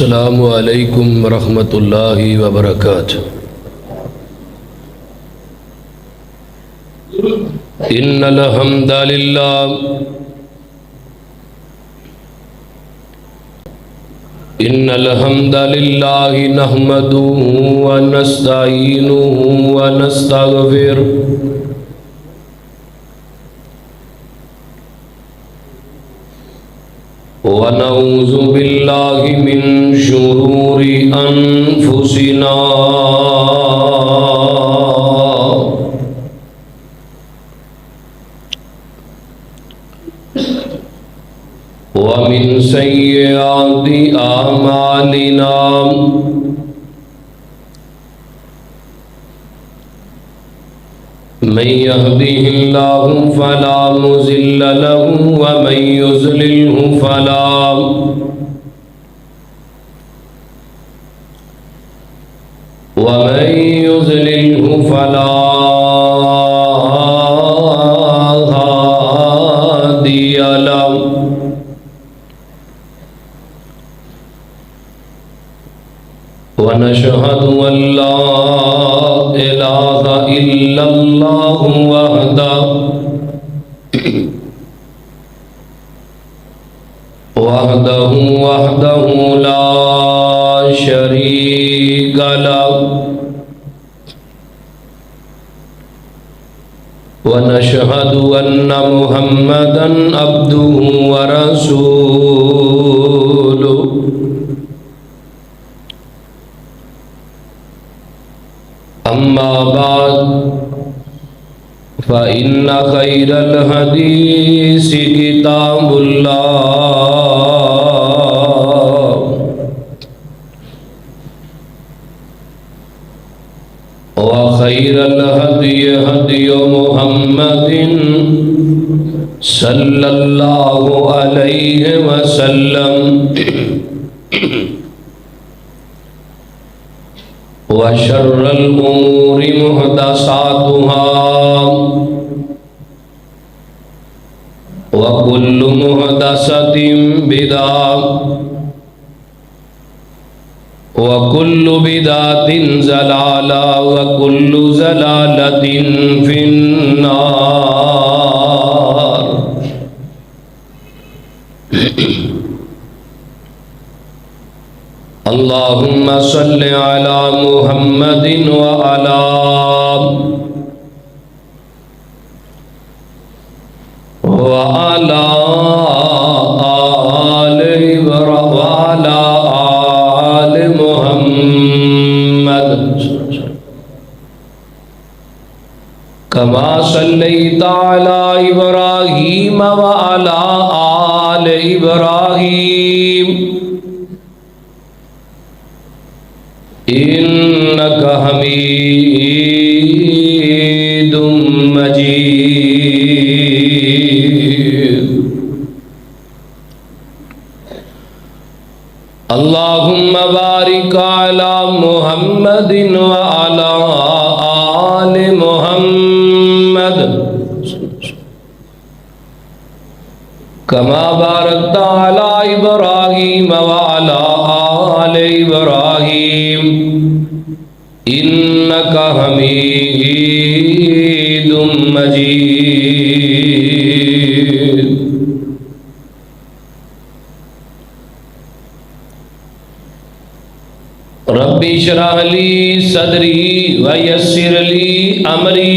अस्सलामु अलैकुम वरहमतुल्लाहि वबरकातुहू। इन्नल हम्दलिल्लाह नहमदुहू व नस्तईनुहु व नस्तगफिरुहु व नऊज़ु बिल्लाहि मिन शुरूरि अनफुसिना व मिन सय्यिआति आमालिना। मन यहदिहिल्लाहु फला मुज़िल्ल लहु व मन युज़लिल्हु फला हादिय लहु। व नशहदु अल्ला इलाहा इल्लल्लाहु वहदहु ला शरीक लहु। व नशहदु अन्न मुहम्मदन अब्दुहु व रसूलुहु। अम्मा बाद फ़इन्न खैरल हदीसी किताबुल्लाह व खैरल हदी हदी मुहम्मदिन सल्लल्लाहु अलैहि वसल्लम व शर्रल उमूरि मुहदसातुहा व कुल्लु मुहदसतिन बिदअह व कुल्लु बिदअतिन ज़लाला व कुल्लु ज़लालतिन फिन्नार। अल्लाहुम्मा सल्लि अला मुहम्मदिन व अला आले मुहम्मद कमा सल्लैता अला इब्राहीम व अला आले इब्राहीम इन्नका हमीदुम मजीद। अल्लाहुम्मा बारिक अला मुहम्मदिन व अला आले मुहम्मद कमा बारकता अला इब्राहीम व अला आले इब्राहीम इन्नका हमीदुम मजीद। रब्बि इश्रह ली सदरी व यस्सिर ली अमरी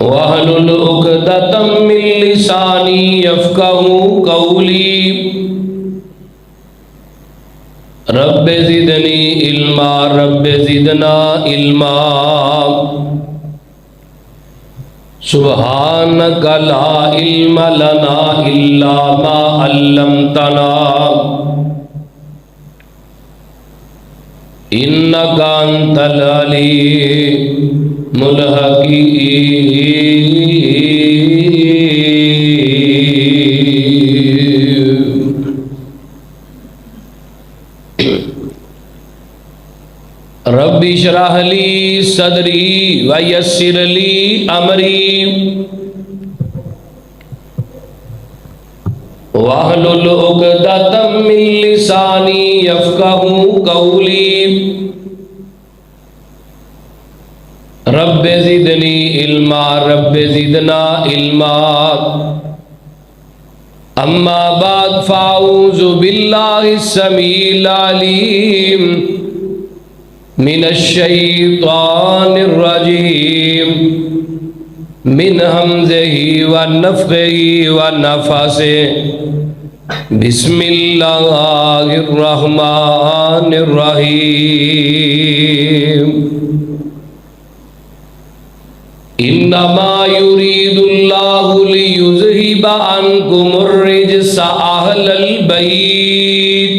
वहलुल उक़दतम मिन लिसानी यफ़क़हू क़ौली। रब्बे ज़िदनी इल्मा रब्बे ज़िदना इल्मा सुब्हानक ला इल्म लना इल्ला मा अल्लमतना इन्नका अंतल अलीमुल हकीम। रब्बि इश्रह ली सदरी व यस्सिर ली अमरी वाहलुल उक़दतम मिन लिसानी यफ़क़हू क़ौली। रब्बे ज़िदनी इल्मा, रब्बे ज़िदना इल्मा। अम्मा बाद फ़ाऊज़ु बिल्लाहिस समीइल अलीम मिनश शैतानिर रजीम मिन हमज़िही व नफ़्ख़िही व नफ़्सिही। बिस्मिल्लाहिर रहमानिर रहीम। इन्नमा युरीदुल्लाहु लियुज़हिबा अन्कुमुर रिज्सा अहलल बैत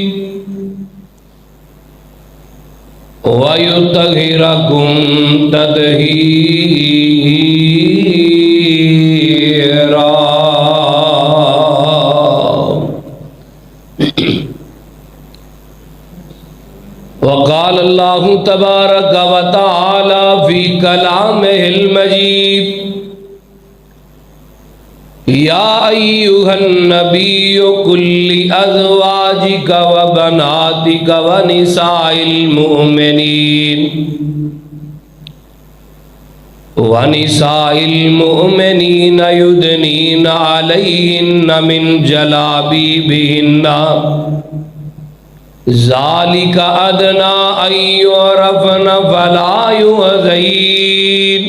व युत्तहिरकुम तत्हीरा। वक़ाल अल्लाहु तबारक व तआला फ़ी कलामिहिल मजीद। या अय्युहन नबिय्यु कुल्ली अज़वाजिका व बनातिका व निसाइल मुमिनीन युदनीना अलैहिन्ना मिन जलाबीबिहिन्ना ज़ालिका अदना अय्युरफ़ना फ़ला युज़ैन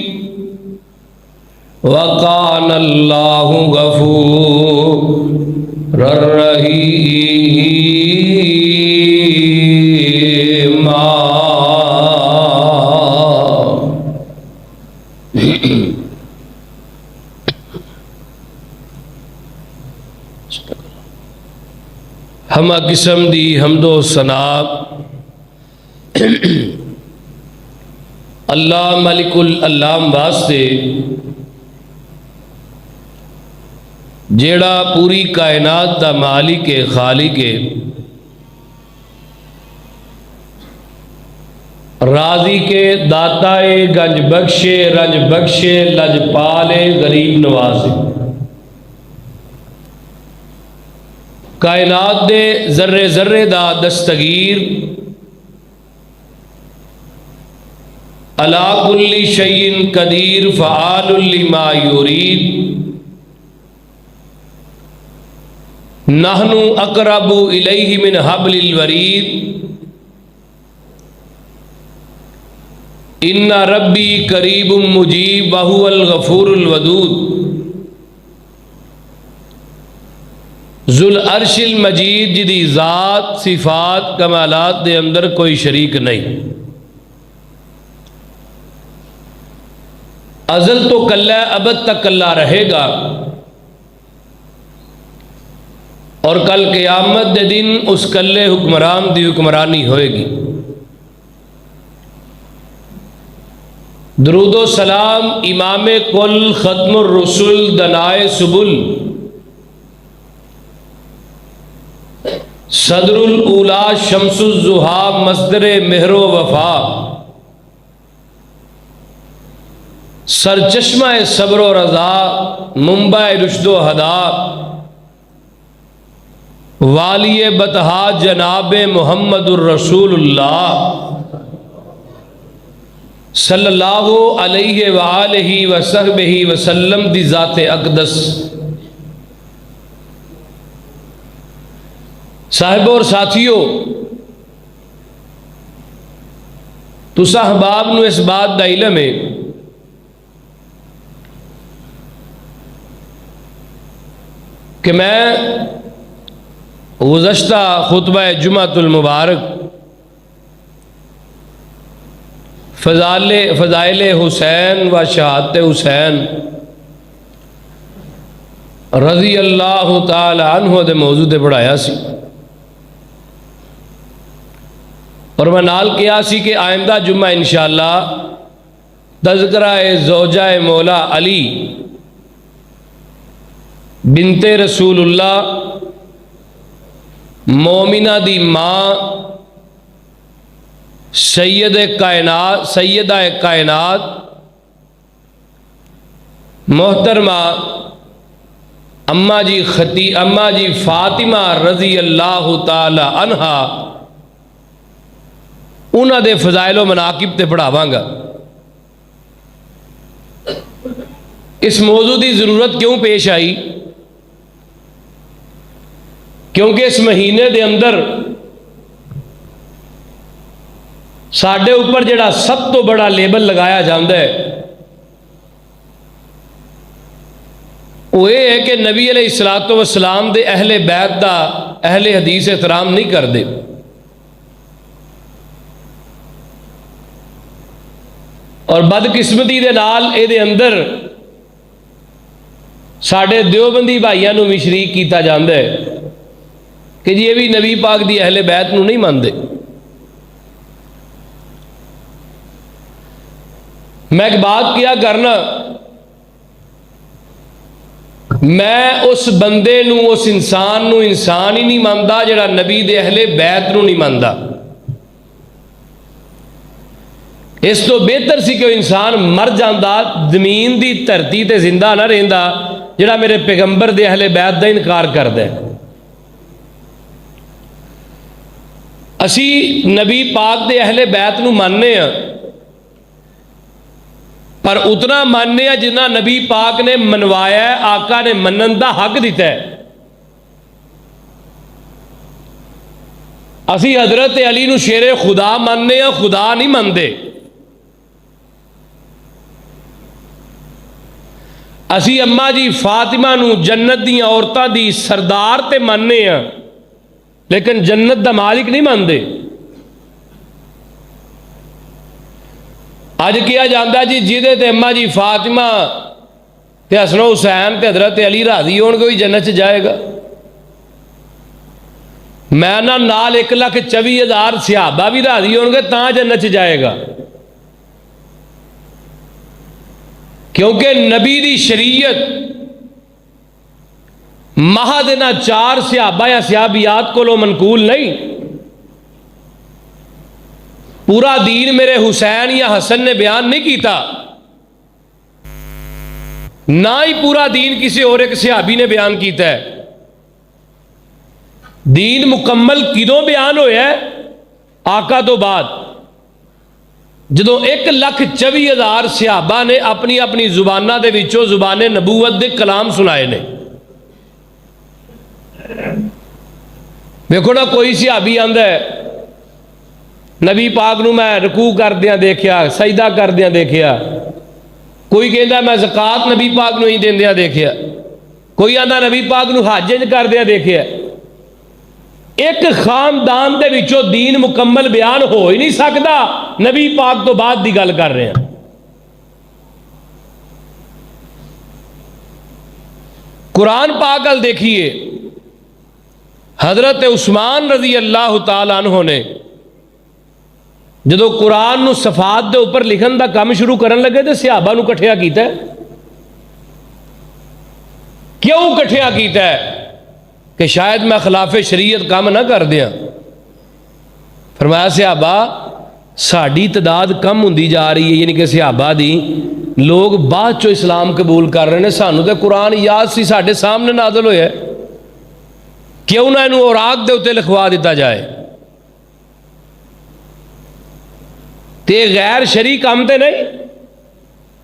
वकानल्लाहु गफ़ूरर रहीमा। हमा किस्म दी हमदो सना अल्लाह मलिकुल अल्लाम वास्ते जेड़ा पूरी कायनात दा मालिक है, खालिक है, राजी के दाता है, गंज बख्शे, रंज बख्शे, लजपाल है, गरीब नवाज है। कायनात दे जर्रे जर्रे दा दस्तगीर, अला कुल्ली शैइन कदीर फ़आलुल लिमा युरीद। नहनु अक़रबु इलैहि मिन हब्लिल वरीद। इन्ना रब्बी करीबुम मुजीब व हुवल गफूरुल वदूद। ज़ुल अर्शिल मजीद जिदी ज़ात सिफ़ात कमालात दे अंदर कोई शरीक नहीं। अज़ल तो कल्ला अबद तक कल्ला रहेगा और कल क़यामत दे दिन उस कल्ले हुक्मरान दी हुक्मरानी होएगी। दुरूदो सलाम इमाम कुल ख़त्मुर रसूल दनाए सुबुल सदरुल उला शम्सुल ज़ुहा मस्दरे मेहरो वफा सरचश्मा सब्र व रज़ा मुंबई रुश्दो हदा वालिय बतहा जनाब मुहम्मदुर रसूलुल्लाह सल्लल्लाहु अलैहि व आलिहि व सहबिहि वसल्लम दी ज़ाते अक़दस। साहिबो और साथियों, तुसा अहबाब नू इस बात दा इल्म है कि मैं गुज़श्ता खुतबा जुमातुल मुबारक फ़ज़ाइल हुसैन व शहादत हुसैन रज़ी अल्लाह तआला अन्हु दे मौजू ते पढ़ाया सी और मैं नाल किया सी कि आइंदा जुम्मा इंशाअल्लाह तज़किरा ज़ौजा मौला अली बिनते रसूलुल्लाह मोमिना दी माँ सैयदा कायनात मोहतरमा अम्मा जी फातिमा रजी अल्लाह ताला अनहा उन्हां दे फजाइल व मनाकिब ते पढ़ावांगा। इस मौजू की जरूरत क्यों पेश आई? क्योंकि इस महीने के अंदर साढ़े ऊपर जिहड़ा सब तो बड़ा लेबल लगाया जाता है वो ये है कि नबी अलैहिस्सलातु वस्सलाम दे अहले बैत दा अहले हदीस एहतराम नहीं करते। और बदकिस्मती दे नाल इहदे अंदर साढ़े देवबंदी भाइयों को भी शरीक किया जाता है कि जी ये भी नबी पाक दी अहले बैत नूं नहीं मानते। मैं एक बात किया करना, मैं उस बंदे नूं उस इंसान नूं इंसान ही नहीं मानता जिहड़ा नबी दे अहले बैत नूं नहीं मानता। इस तो बेहतर सी कि इंसान मर जाता, जमीन की धरती ते जिंदा ना रहिंदा जिहड़ा मेरे पैगंबर दे अहले बैत दा इनकार करदा है। असी नबी पाक दे अहले बैत नूं मानने आ, पर उतना मानने आ जिन्ना नबी पाक ने मनवाया है, आका ने मनन दा हक दिता है। असी हजरत अली नूं शेरे खुदा मानने आ, खुदा नहीं मानते। असी अम्मा जी फातिमा नूं जन्नत दी औरतां दी सरदार ते मानने आ, लेकिन जन्नत दा मालिक नहीं मानते। अज किया जाता जी जिहदे ते अम्मा जी फातिमा ते हसन हुसैन ते हजरत अली राजी होणगे वही जन्नत च जाएगा। मैं ना नाल 1,24,000 सहाबा भी राजी होणगे तां जन्नत च जाएगा, क्योंकि नबी दी शरीयत महद ना 4 सहाबा या सहाबियात को मनकूल नहीं, पूरा दीन मेरे हुसैन या हसन ने बयान नहीं किया, ना ही पूरा दीन किसी और एक सहाबी ने बयान किया है। दीन मुकम्मल किदों बयान होया है? आका तो बाद जदों 1,24,000 सहाबा ने अपनी अपनी जुबाना दे विचों जुबाने नबूवत दे कलाम सुनाए ने। देखो ना, कोई सहाबी आंदा है नबी पाक नूं मैं रकू करदियां देखिया, सजदा करदियां देखिया। कोई कहता मैं ज़कात नबी पाक नूं ही देंदियां देखिया। कोई आंदा नबी पाक नूं हज करदियां देखिया। एक खानदान दे विचों दीन मुकम्मल बयान हो ही नहीं सकता, नबी पाक तो बाद की गल कर रहे हैं। कुरान पाक अल देखिए, हजरत उस्मान रजी अल्लाह तआला अन्हु ने जदों कुरान नूं सफात दे उपर लिखन दा काम शुरू करन लगे तो सहाबा नूं इकट्ठिया कीता। क्यों इकट्ठिया कीता कि शायद मैं खिलाफे शरीयत काम ना कर दिया। फरमाया सहाबा साड़ी तदाद कम होंदी जा रही है, यानी कि सहाबा दी लोग बाद चो इस्लाम कबूल कर रहे हैं। सानू तो कुरान याद सी, साढ़े सामने नाज़िल होया, क्यों ना इनू औराक दे उत्ते लिखवा दिता जाए। ते गैर शरी काम ते नहीं।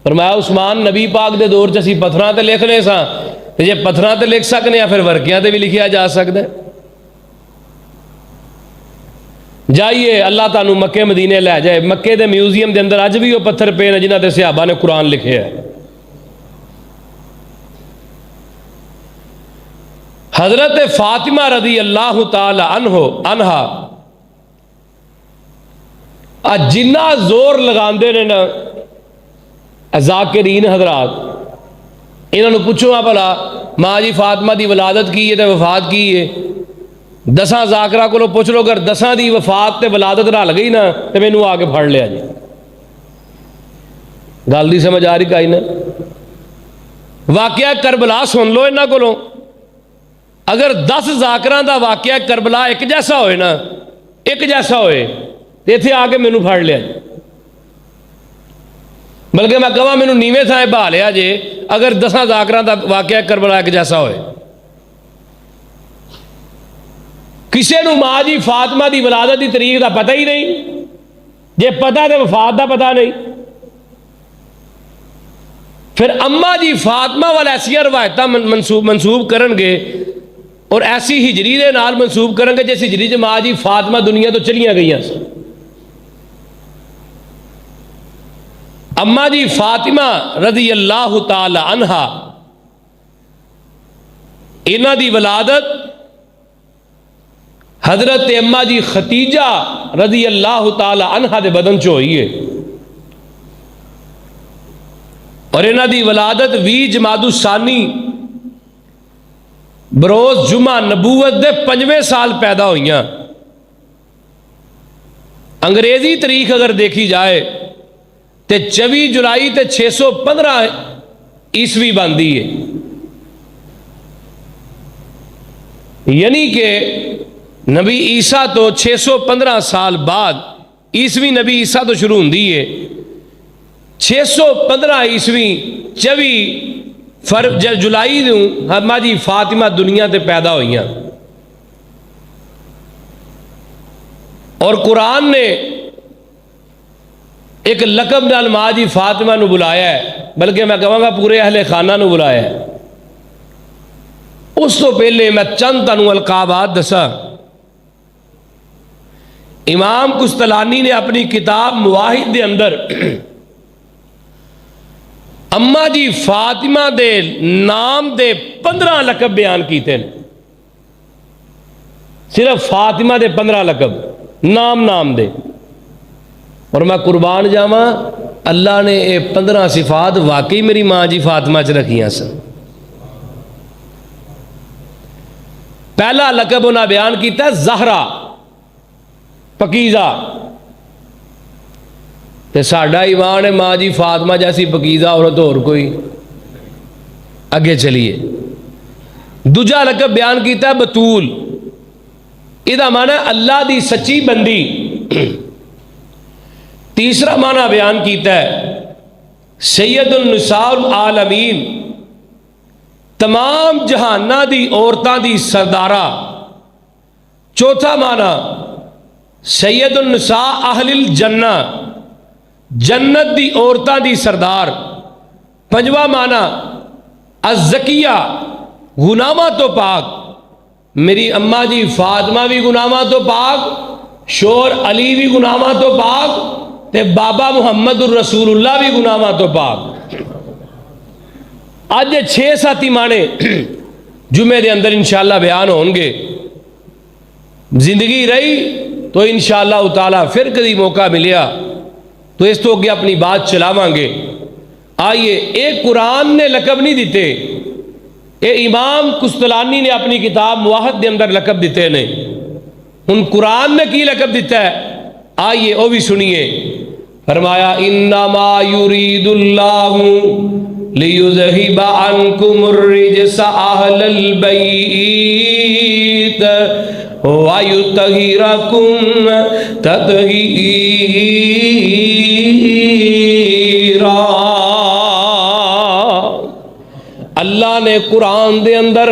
फरमाया उस्मान नबी पाक दे दौर च असीं पत्थरां ते लिखने सां, ते जे पत्थरां ते लिख सकने फिर वर्कियां ते भी लिखिया जा सकता है। जाइए अल्लाह तानू मक्के मदीने लै जाए, मक्के दे म्यूजियम के अंदर अज भी वो पत्थर पे ने जिन्हां ते सहाबा ने कुरान लिखे है। हजरत फातिमा रजी अल्लाह तआला अन्हा जिन्ना जोर लगाते ने ना ज़ाकिरीन हजरात, इन्होंने पूछो आ भला माँ जी फातिमा की वलादत की है तो वफात की है। 10 ज़ाकरा को पुछ लो, अगर 10 की वफात ते वलादत रल गई ना तो मैनू आके फड़ लिया जी। गल दी समझ आ रही काई ना? वाकया करबला सुन लो इन्हों को। अगर 10 ज़ाकरा का वाकया करबला एक जैसा होए ना, एक जैसा होए तो इत्थे आके मैनू फड़ लिया जी। बल्कि मैं कहा मैनू नीवें थां बहा लिया जे अगर 10 ज़ाकरा का वाकया करबला एक जैसा होए। किसी नूं मां जी फातिमा की विलादत की तरीक का पता ही नहीं, जे पता तो वफात का पता नहीं। फिर अम्मा जी फातिमा वाल ऐसिया रवायत मनसूब करनगे और ऐसी हिजरी के नाल मनसूब करेंगे जिस हिजरी च मां जी फातिमा दुनिया तो चलिया गई। अम्मा जी फातिमा रज़ी अल्लाह ताला अन्हा, इन्हां दी विलादत हजरत अम्मा जी खतीजा रज़ी अल्लाह ताला अन्हा दे बदन च हुई है और इन्हां दी विलादत 20 जमादुस्सानी बरोज जुमा नबूवत दे 5वें साल पैदा हुई। अंग्रेजी तरीक अगर देखी जाए तो 24 जुलाई तो 615 ईस्वी बनती है, यानी कि नबी ईसा तो 615 साल बाद ईस्वी नबी ईसा तो शुरू होती है। 615 ईस्वी 24 जुलाई नूं अम्मा जी फातिमा दुनिया ते पैदा हुई और कुरान ने एक लकब नाल मां जी फातिमा नूं बुलाया है, बल्कि मैं कहूँगा पूरे अहले खाना नूं बुलाया है। उस तो पहले मैं चंद तुहानूं अलकाबात दसा। इमाम कुस्तलानी ने अपनी किताब मुवाहिद के अंदर अम्मा जी फातिमा दे नाम दे 15 लकब बयान किए। सिर्फ फातिमा दे 15 लकब नाम दे, और मैं कुर्बान जावा अल्लाह ने ये 15 सिफात वाकई मेरी मां जी फातिमा च रखियां सन। पहला लकब उन्हें बयान किया ज़हरा, पकीज़ा। ते साडा ईमान है मां जी फातिमा जैसी पकीज़ा औरत और कोई। अगे चलिए, दूजा लकब बयान किया बतूल, इहदा माना अल्लाह दी सच्ची बंदी। तीसरा माना बयान किया है सैयदुन निसाउल आलमीन, तमाम जहाना दी औरतां दी सरदारा। चौथा माना सैयदुन निसा अहलिल जन्ना, जन्नत दी औरतां दी सरदार। पंजवा माना अज़किया, गुनामा तो पाक। मेरी अम्मा जी फातिमा भी गुनामा तो पाक, शोर अली भी गुनामा तो पाक, ते बाबा मुहम्मदुर रसूलुल्लाह भी गुनामा तो पाक। अज 6-7 ईमाने जुमे के अंदर इंशाअल्लाह बयान होंगे। जिंदगी रही तो इंशाअल्लाह ताला फिर कभी मौका मिलिया तो इस तो अगे अपनी बात चलावांगे। आइए, एक कुरान ने लकब नहीं दिते, ये इमाम कुस्तलानी ने अपनी किताब मुवाहिद के अंदर लकब दिते ने। उन कुरान ने की लकब दिता है, आइए वो भी सुनिए। फरमाया इन्नमा युरीदुल्लाहु लियुज़हिबा अन्कुमुर रिजसा अहलल बैत व युतहिरकुम तत्हीरा। अल्लाह ने कुरान दे अंदर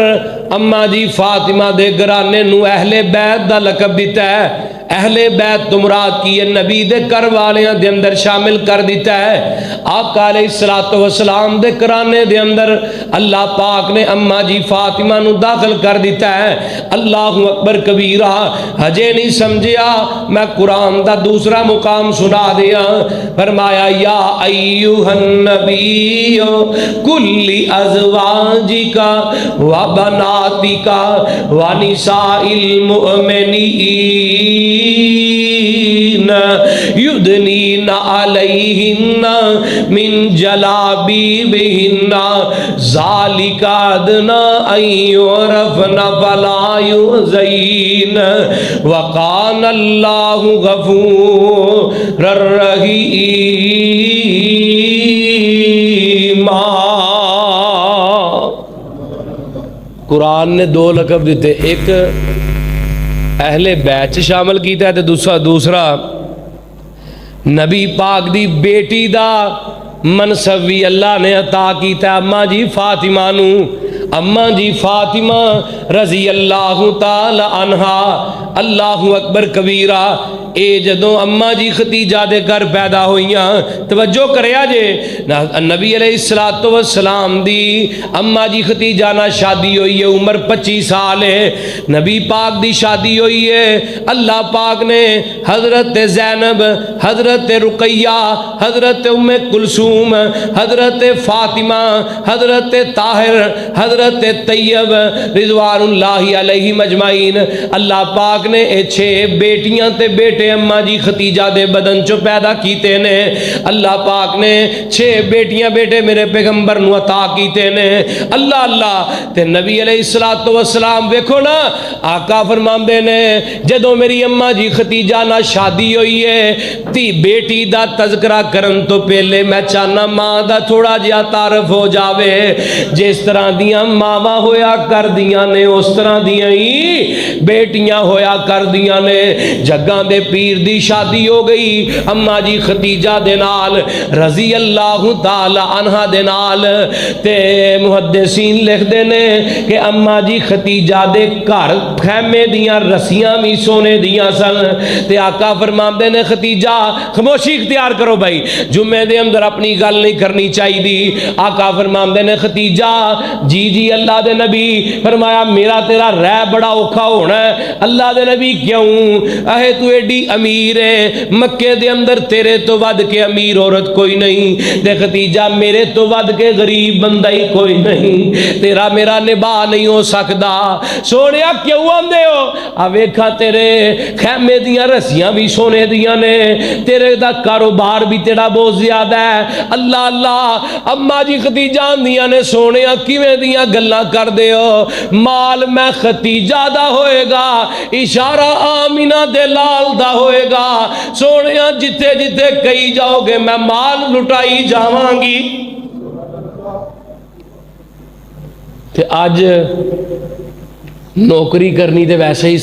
अम्मा जी फातिमा दे घराने नूं अहले बैत दा लकब दिता है। अहले बैत तो मुराद की है नबी दे घर वालियां दे अंदर शामिल कर दिता है। आका अलैहिस्सलातु वस्सलाम दे घराने दे अंदर अल्लाह पाक ने अम्मा जी फातिमा नूं दाखिल कर दिता है। अल्लाहु अकबर कबीरा। हजे नहीं समझिया, मैं कुरान दा दूसरा मुकाम सुना दिया। फरमाया या अय्युहन नबिय्यु कुल्ली अज़वाजिका व बनातिका व निसाइल मुअमिनीन युदनीना अलैहिन्ना मिन जलाबीबिहिन्ना ज़ालिका अदना अन युरफ़ना फला युज़ैन व कान अल्लाहु गफ़ूरर रहीमा। कुरान ने 2 लकब दिते, एक अहले बैत शामिल किया है, दूसरा नबी पाक दी बेटी दा मनसब भी अल्लाह ने अता किया। अम्मा जी फातिमा नू अम्मा जी फातिमा रजी अल्लाह ताला अन्हा, अल्लाहु अकबर कबीरा। ए जदों अम्मा जी खतीजा दे घर पैदा होइयां, तवज्जो करया जे, नबी अलैहिस्सलातु वस्सलाम दी अम्मा जी खतीजा नाल शादी हुई है, उम्र 25 साल है। नबी पाक दी शादी हुई है, अल्लाह पाक ने हजरत ज़ैनब, हजरत रुकैया, हजरत उम्मे कुलसूम, हजरत फातिमा, हजरत ताहिर, हजरत तैयब रिज़वानुल्लाहि अलैहिम अजमाइन, अल्लाह पाक ने 6 बेटियां ते बेटे अम्मा जी खतीजा दे बदन चो पैदा कीते ने। अल्लाह पाक ने 6 बेटियां बेटे मेरे पैगंबर नू अता कीते ने। अल्लाह अल्लाह। ते नबी अलैहिस्सलातु वस्सलाम वेखो ना, आका फरमांदे ने जदों मेरी अम्मा जी खतीजा नाल शादी हुई है, धी बेटी दा तज़करा करन तो पहले मैं चाहना मां दा थोड़ा जिहा तारफ हो जावे। जिस तरह दियां मावां होया कर दियां ने, उस तरह दियां ही बेटियां होया कर दियां ने। जग्गां दे पीर दी शादी हो गई अम्मा जी खतीजा दे नाल रजी अल्लाह ताला अन्हा दे नाल। ते मुहद्दिसीन लिखदे ने कि अम्मा जी खतीजा दे घर खैमे दियां रस्सियां भी सोने दियां सन। ते आका फरमांदे ने खतीजा खामोशी इख्तियार करो भाई, जुम्मे दे अंदर अपनी गल नहीं करनी चाहिए। आका फरमांदे ने खतीजा जी जी अल्लाह दे नबी, फरमाया मेरा तेरा रह बड़ा औखा होना है। अल्लाह दे नबी क्यों? अहे तू एडी अमीर है, मक्के दे अंदर तेरे तो वध के अमीर औरत कोई नहीं, ते खतीजा मेरे तो वध के गरीब बंदा ही कोई नहीं, तेरा मेरा निभा नहीं हो सकता। सोने क्यों आंदे हो? आ वेखा तेरे खैमे दियां रस्सियां भी सोने दियां ने, तेरे दा कारोबार भी तेरा बहुत ज्यादा है। अल्लाह अल्लाह। अम्मा जी खतीजा आंदियां ने सोने किवें दियां गल्लां करदे हो? माल मैं खतीजा दा होएगा, इशारा आमिना दे लाल दा होएगा। सोने जिथे जिथे कही जाओगे मैं माल लुटाई जावांगी। ते अज नौकरी करनी तो वैसे ही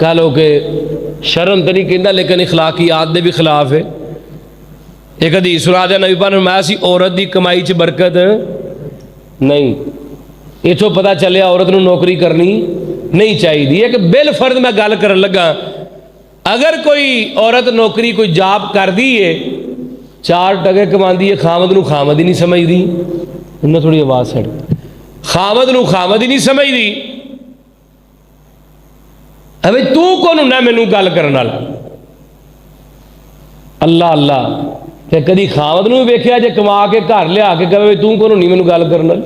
कह लो कि शर्म तो नहीं कहता, लेकिन इखलाकियात दे भी खिलाफ है। एक हदीस सुना दे नबी पाक ने फरमाया सी औरत की कमाई च बरकत नहीं। इथों पता चलिया औरत नूं नौकरी करनी नहीं चाहिए। एक बिल फर्द मैं गल करन लगा, अगर कोई औरत नौकरी कोई जॉब कर दी है, 4 टके कमाती है, खामद नूं खामद ही नहीं समझती। उन्हें थोड़ी आवाज़ छड़, खामद नूं खामद ही नहीं समझती। अबे तू कौन हुंदा मैनू गल करन वाला? अल्लाह अल्लाह। ते कदी खामद नूं वेख्या जे कमा के घर लिया के कहे तू कौन हुंदी मैनू गल करन वाली?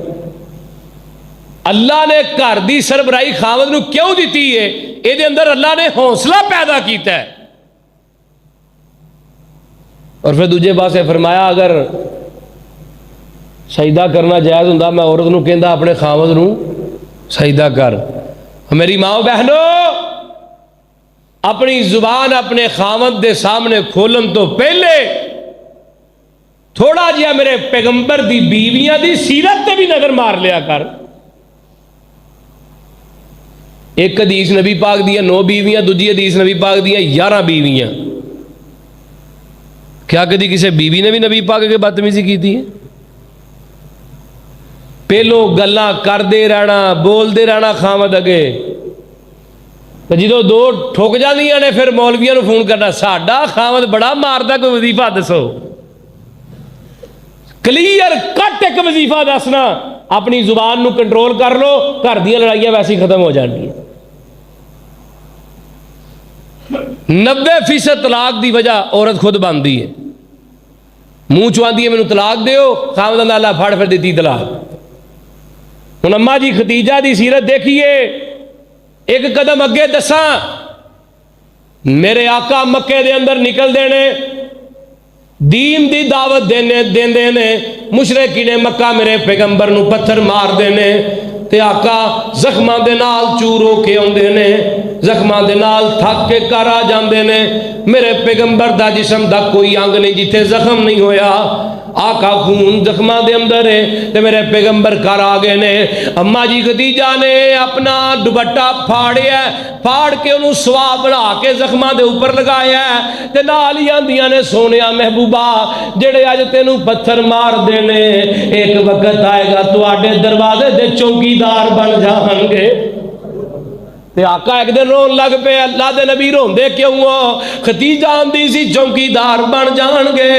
अल्लाह ने घर की सरबराही खामद नूं क्यों दी है? ये अंदर अल्लाह ने हौसला पैदा किया है। और फिर दूजे पासे फरमाया अगर सजदा करना जायज़ हुंदा, मैं औरत नूं कहंदा अपने खामद नूं सजदा कर। मेरी माओ बहनों, अपनी जुबान अपने खामद के सामने खोलन तो पहले थोड़ा जिहा मेरे पैगंबर दी बीवियां दी सीरत ते भी नजर मार लिया कर। एक हदीस नबी पाक दियां 9 बीवियां, दूजी हदीस नबी पाक दियां 11 बीवियां। क्या कभी किसी बीवी ने भी नबी पाक के बदतमीजी की थी? पहलो गल्लां करते रहना, बोलते रहना खामद अगे, तो जो 2 ठुक जांदियां ने फिर मौलवियां नूं फोन करना, साडा खामद बड़ा मारदा, कोई वजीफा दसो। क्लीयर कट एक वजीफा दसना, अपनी जुबान नूं कंट्रोल कर लो, घर दी लड़ाइयां वैसे ही खत्म हो जाएंगी। 90% तलाक की वजह औरत खुद बनती है। मुंह चो आती है मैनू तलाक दो, खामद अल्लाह फड़ फिर दी तलाक। हुण अम्मा जी खतीजा की सीरत देखिए। एक कदम अगे दसा, मेरे आका मक्के दे अंदर निकलते ने, दीन की दावत देंदे ने, मुशरिकीन मक्का मेरे पैगंबर नूं पत्थर मारते ने, ते आका जख्मां दे नाल चूर होके आउंदे ने, जख्मां दे नाल थक के घर आ जांदे ने। मेरे पैगंबर दा जिस्म दा कोई अंग नहीं जिथे जख्म नहीं होया। आका खून जख्मां दे अंदर है ते मेरे पैगंबर घर आ गए ने। अम्मा जी खदीजा ने अपना दुपट्टा फाड़िया, फाड़ के उन्होंने सवा बना के जख्मां दे ऊपर लगाया ते नाल ही आंदियां ने सोनिया महबूबा जेड़े अज तेनू पत्थर मार देने एक वक्त आएगा तुहाडे दरवाजे दे चौकीदार बन जाएंगे। ते आका एक दिन रोन लग पे, अल्लाह दे नबी रोंदे क्यों हो? खदीजा आंदी सी चौकीदार बन जाएंगे,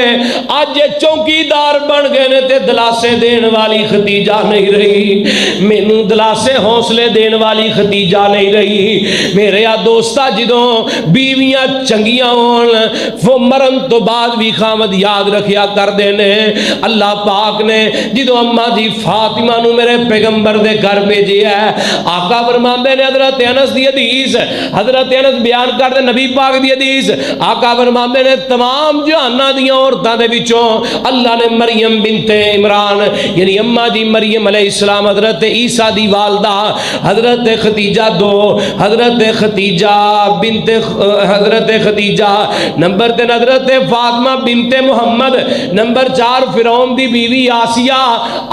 अज चौकीदार बन गए ने ते दिलासे देने वाली खदीजा नहीं रही, मैनू दिलासे हौसले देने वाली खदीजा नहीं रही। मेरे आ दोस्ता जदों बीवियां चंगियां होन वो मरन तो बाद भी खामद याद रखिया करते ने। अल्लाह पाक ने जदों अम्मा जी फातिमा नू मेरे पैगंबर दे घर भेजिया, आका फरमांदे ने हज़रत अनस दी हदीस, हज़रत अनस बयान करते नबी पाक दी हदीस, आका फरमांदे ने तमाम जहानां दी औरतां दे विचों अल्लाह ने मरियम बिनते इमरान यानी अम्मा जी मरियम अलैहिस्सलाम हज़रत ईसा दी वालदा हज़रत खदीजा दो, हज़रत खदीजा बिनते हज़रत खदीजा नंबर 3 हज़रत फातिमा बिनते मुहम्मद, नंबर 4 फिरौन दी बीवी आसिया।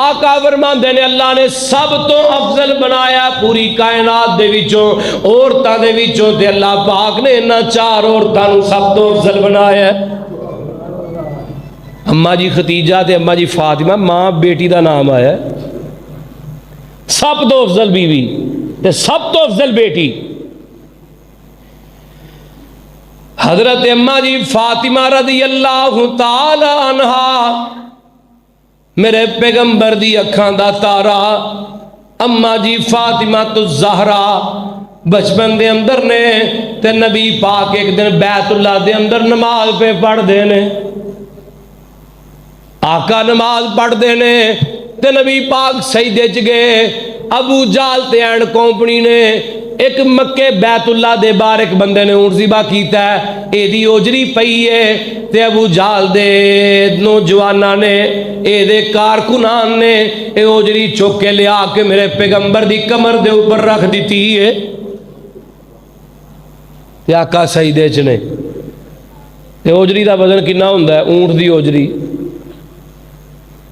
आका फरमांदे ने अल्लाह ने सब तो अफजल बनाया पूरी कायनात दे विचों औरतां दे विचों ते अल्लाह पाक ने इन्हां 4 औरतां नूं सब तो अफजल बनाया। अम्मा जी खदीजा ते अम्मा जी फातिमा, मां बेटी का नाम आया, सब तो अफजल बीवी ते सब तो अफजल बेटी। हजरत अम्मा जी फातिमा रज़ी अल्लाह तआला अन्हा मेरे पैगंबर दी अखां दा तारा, अम्मा जी फातिमा तो ज़हरा बचपन दे अंदर ने ते नबी पाक एक दिन बैतुल्ला दे अंदर नमाज पे पढ़ते ने, आका नमाज पढ़ते ने ते नबी पाक सजदे च गए। अबू जाल ते एंड कंपनी ने एक मक्के बैतुल्ला दे बाहर एक बंदे ने ऊंट ज़िबा कीता है, एदी ओजरी पई है ते अबू जाल दे नौजवाना ने एदे कारकुनान ने ए ओजरी चुक के लिया के मेरे पैगंबर दी कमर दे ऊपर रख दी है ते आका सजदे च ने। ते ओजरी दा वजन कितना हुंदा है? ऊंट दी ओजरी।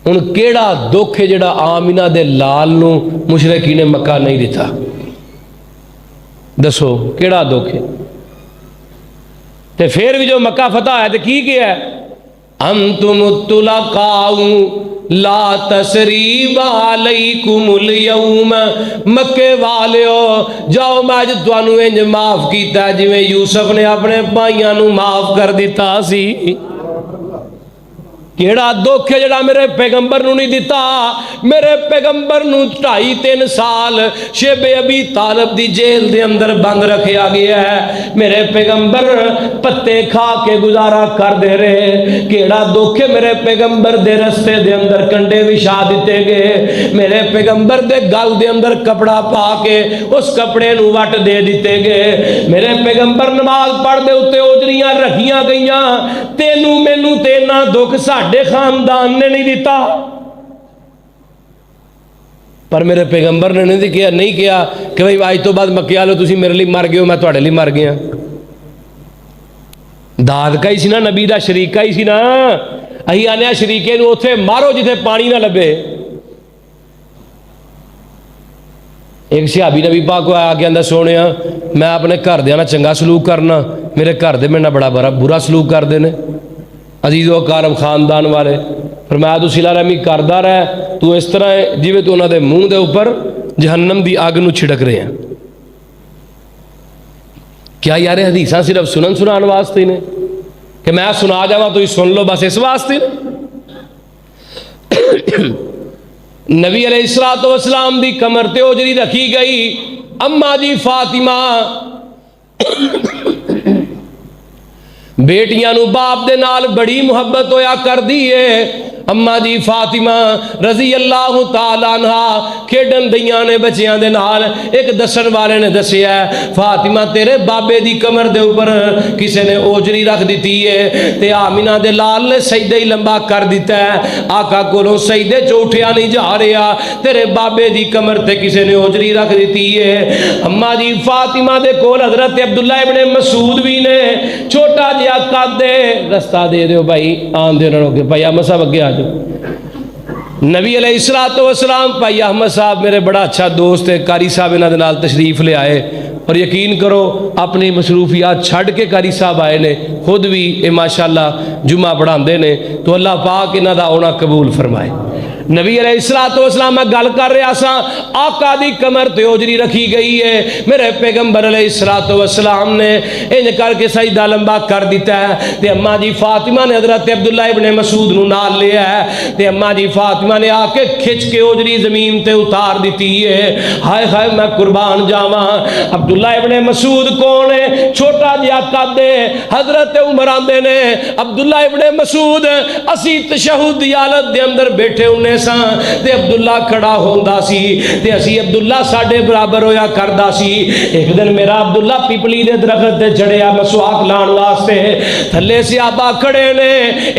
हुण केड़ा दुख है जिहड़ा आमिना दे लाल नूं मुशरिकीन ने मक्का नहीं दिता? दसो केड़ा दुख है? ते फिर भी जो मक्का फतह है तो की किया? हम तुम तुलकाऊ ला तसरीबा अलैकुमुल यौम, मक्के वालियो जाओ मैं अज तुहानू इंज माफ किया जिवें यूसुफ ने अपने भाइयों नू माफ कर दिता सी। केड़ा दुख है जिहड़ा मेरे पैगंबर नू नहीं दिता? मेरे पैगंबर नू 2.5-3 साल शेबे अबी तालब दी जेल दे अंदर बंद रखा गया है। मेरे पैगंबर पत्ते खा के गुजारा करते रहे। केड़ा दुख है मेरे पैगंबर दे रस्ते दे अंदर कंडे विछा दिते गए। मेरे पैगंबर दे गल दे अंदर कपड़ा पा के उस कपड़े नू वट दे दिते गए। मेरे पैगंबर नमाज पढ़ते उत्ते ओजरियां रखियां गईयां। तेनू मैनू ते इन्ना दुख साडे खानदान ने नहीं दिता, पर मेरे पैगंबर ने नहीं किया, नहीं किया कि भाई आज तो बाद मक्के वालों तुसीं मेरे लिए मर गए हो, मैं तुहाडे लिए मर गया। दादका ही सी ना, नबी दा शरीका ही सी ना। असीं आने शरीके नूं उत्थे मारो जिथे पानी ना लभे। एक सिहाबी नबी पाक को आया के आंदा सोनिया मैं अपने घरदियां नाल चंगा सलूक करना, मेरे घर दे मेरे नाल बड़ा बुरा सलूक करते हैं। अजीज़ो कारम खानदान वाले फरमाया तू सिला रहमी करदा रह, तू इस तरह जिवें तू उन्हां दे मूँह दे उपर जहन्नम दी अग नूं छिड़क रहे हैं। क्या यार हदीसां सिर्फ सुनन सुनान वास्ते ने कि मैं सुना जावा तुसीं सुन लो बस इस वास्ते? नबी अलैहिस्सलातु वस्सलाम दी कमर ते ओजरी रखी गई। अम्मा जी फातिमा बेटियां नू बाप दे नाल बड़ी मुहब्बत होया कर दी है। अम्मा जी फातिमा रजी अल्लाह तआला अन्हा खेडन दईयां ने बच्चियां दे नाल। एक दसन वाले ने दसिया फातिमा तेरे बाबे दी कमर दे ऊपर किसी ने ओजरी रख दी है ते आमिना दे लाल ने सजदे ही लंबा कर दिता है। आका कोलों सजदे च उठिया नहीं जा रहा, तेरे बाबे दी कमर ते किसी ने ओजरी रख दी है। अम्मा जी फातिमा दे कोल हजरत अब्दुल्ला इब्ने मसूद भी ने। छोटा जिहा कद रस्ता दे दो भाई, आन दे उन्होंने भाई मसा अगे आ जो नबी अलैहिस्सलातु वस्सलाम भाई अहमद साहब मेरे बड़ा अच्छा दोस्त है, कारी साहब इन्हां दे नाल तशरीफ ले आए और यकीन करो अपनी मसरूफियात छड़ के कारी साहब आए ने, खुद भी ये माशाअल्लाह जुमा पढ़ाते ने। तो अल्लाह पाक इन्हां दा आउणा कबूल फरमाए। नबी अलैहिस्सलातु वस्सलाम मैं गल कर रहा सा, आका दी कमर ते ओजरी रखी गई है। मेरे पैगंबर अलैहिस्सलातु वस्सलाम ने इंज करके सजदा लंबा कर दिता है ते अम्मा जी फातिमा ने हजरत अब्दुल्ला इब्ने मसूद नूं नाल लिया है ते अम्मा जी फातिमा ने आके खिंच के ओजरी जमीन ते उतार दी है। हाय हाय मैं कुर्बान जावा। अब्दुल्ला इब्ने मसूद कौन है? छोटा जिहा कद है। हजरत उमर आंदे ने अब्दुल्ला इब्ने मसूद असी तशहुद दी हालत दे अंदर बैठे हुन्ने ते अब्दुल्ला खड़ा होंदा सी ते असी अब्दुल्ला साडे बराबर होया करदा सी। एक दिन मेरा अब्दुल्ला पिपली दे दरख्त ते चढ़िया मसवाक लाण वास्ते, थल्ले सहाबा खड़े ने,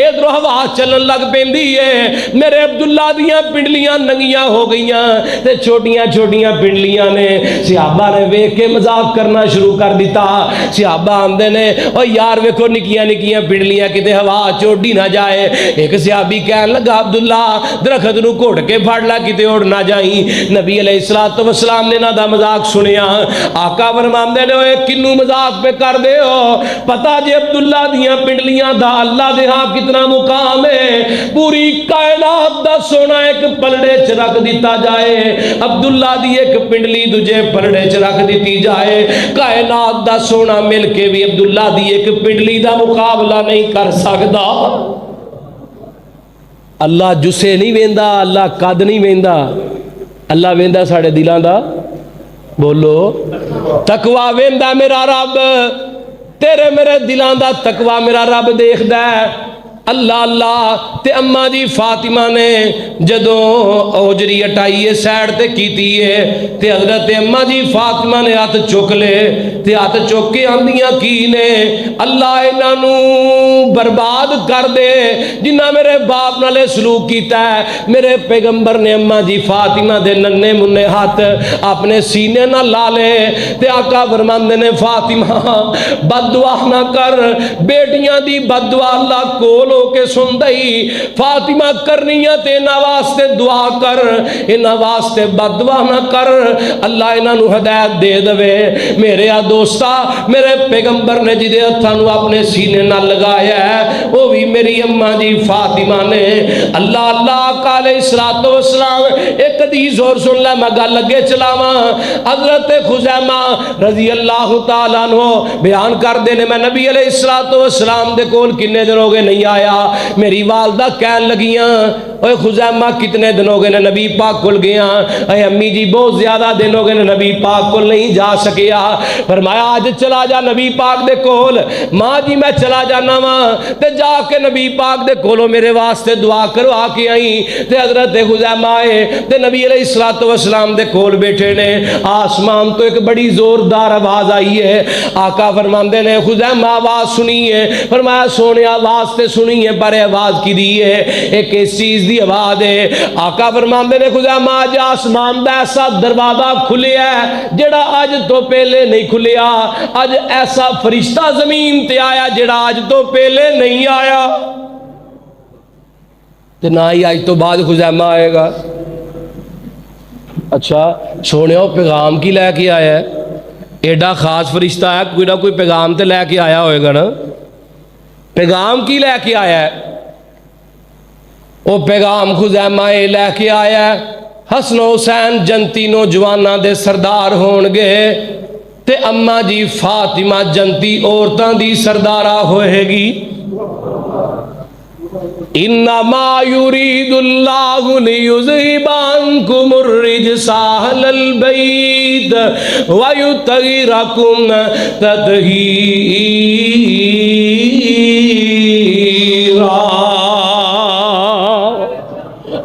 इधरों हवा चलन लग पैंदी है। मेरे अब्दुल्ला दियां पिंडलियां नंगियां हो गईयां ते छोटियां छोटियां पिंडलियां ने। सहाबा ने वेख के मजाक करना शुरू कर दिता। सहाबा आंदे ने ओ यार वेखो निक्कियां निक्कियां पिंडलियां किते हवा चोड़ी ना जाए। एक सहाबी कहन लगा अब्दुल्ला दरख्त नूं घुट के फड़ ला किते उड़ ना जाई। नबी अलैहिस्सलातु वस्सलाम ने इन्हां दा मजाक सुनिया। आका फरमांदे ने ओए किन्नू मजाक पे कर दे हो? पता जे अब्दुल्ला दियां पिंडलियां दा अल्लाह दे हां कितना मुकाम है। पूरी कायनात दा सोना एक पलड़े च रख दिता जाए, अब्दुल्ला दी एक पिंडली दूजे पलड़े च रख दी जाए, कायनात दा सोना मिल के भी अब्दुल्ला दी एक पिंडली दा मुकाबला नहीं कर सकदा। अल्लाह जुस्से नहीं वेंदा, अल्लाह कद नहीं वेंदा, अल्लाह वेंदा साढ़े दिलों दा। बोलो तकवा वेंदा मेरा रब, तेरे मेरे दिलों दा तकवा मेरा रब देखदा है। अल्लाह अल्लाह ते अम्मा जी फातिमा ने जदों ओजरी हटाई है सैड ते कीती है ते हजरत अम्मा जी फातिमा ने हथ चुक ले ते हथ चुक के आंदियां की ने, अल्लाह इन्हां नूं बर्बाद कर दे जिन्ना मेरे बाप नाल सलूक कीता है। मेरे पैगंबर ने अम्मा जी फातिमा दे नन्हे मुन्ने हाथ अपने सीने नाल ला ले ते आका फरमांदे ने फातिमा बददुआ ना कर, बेटियां दी बददुआ अल्लाह कोल के सुन दई। फातिमा करनिया ते इन्हां वास्ते दुआ कर, इन्हां वास्ते बददुआ ना कर, अल्लाह इन्हां नूं हिदायत दे देवे। मेरे आ दोस्ता मेरे पैगंबर ने जिदे हत्थां नूं अपने सीने नाल लगाया है वो भी मेरी अम्मा जी फातिमा ने। अल्लाह अल्लाह अलैहिस्सलातु वस्सलाम एक हदीस और सुन ले, मैं गल अगे चलावां। हजरत खुज़ैमा रजी अल्लाह तआला अन्हु बयान करदे ने मैं नबी अलैहिस्सलातु वस्सलाम दे कोल किन्ने दिन हो गए नहीं आया। मेरी वालदा कहन लगियां ओए खुज़ैमा कितने दिन हो गए ने नबी पाक कोल गया? अरे अम्मी जी बहुत ज्यादा दिन हो गए ने नबी पाक कोल नहीं जा सकिया। फरमाया आज चला जा नबी पाक दे कोल। माँ जी मैं चला जाना वा ते जाके नबी पाक दे कोलों मेरे वास्ते दुआ करवा के आई। ते हजरत खुज़ैमा आए ते नबी अलैहिस्सलातु वस्सलाम दे कोल बैठे ने। आसमान तो एक बड़ी जोरदार आवाज आई है। आका फरमांदे ने खुज़ैमा आवाज सुनी है? फरमाया सोने आवाज ते सुनी है पर आवाज की दी है, एक इस चीज दी आवाज है। आका फरमांदे ने खुज़ैमा अज आसमान दा ऐसा दरवाजा खुलिया है जेड़ा अज तो पहले नहीं खुलिया। अज ऐसा फरिश्ता जमीन ते आया जेड़ा अज तो पहले नहीं आया ते ना ही अज तो बाद खुज़ैमा आएगा। अच्छा सोने पैगाम की लैके आया है? एडा खास फरिश्ता है, कोई ना कोई पैगाम तो लैके आया होएगा ना। पैगाम की लैके आया है? वो पैगाम खुज़ैमा ये लैके आया है हसन हुसैन जनती नौजवानों दे सरदार होणगे ते अम्मा जी फातिमा जनती औरतां दी सरदारा होएगी। इन्नमा युरीदुल्लाहु लियुज़हिबा अन्कुमुर रिजसा अहलल बैत व युतहिरकुम तत्हीरा।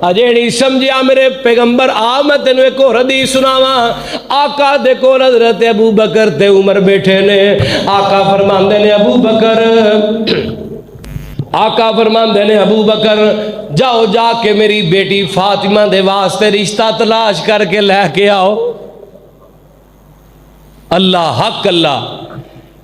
अजे नहीं समझिया मेरे पैगंबर आ मैं तेन एक और हदीस सुनावा। आका दे कोल हजरत अबू बकर ते उमर बैठे ने। आका फरमांदे ने अबू बकर, आका फरमांदे ने अबू बकर जाओ जाके मेरी बेटी फातिमा दे वास्ते रिश्ता तलाश करके लैके आओ। अल्लाह हक अल्लाह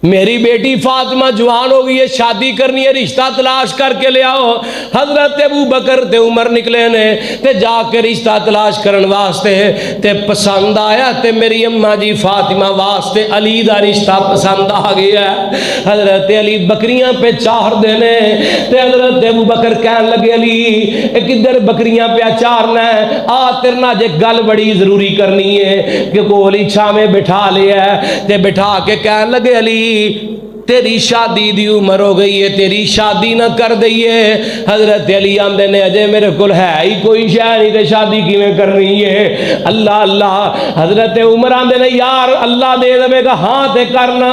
मेरी बेटी फातिमा जवान हो गई है, शादी करनी है, रिश्ता तलाश करके ले आओ। हजरत अबू बकर ते उमर निकले ने ते जाके रिश्ता तलाश करने वास्ते ते पसंद आया ते मेरी अम्मा जी फातिमा वास्ते अली दा रिश्ता पसंद आ गया। हजरत अली बकरियां पे चार देने ते हजरत अबू बकर कहन लगे अली किधर बकरियां पे चारना है, आ तेरे नाल जे गल बड़ी जरूरी करनी है कि कोल इच्छा में बिठा लिया ते बिठा के कहन लगे अली तेरी शादी दी उम्र हो गई है, तेरी शादी ना कर दईए। हजरत अली आंदे ने अजे मेरे को है ही कोई शह नहीं ते शादी किवें करनी है। अल्लाह अल्लाह। हजरत उमर आंदे ने यार अल्लाह दे देगा, हाँ ते करना,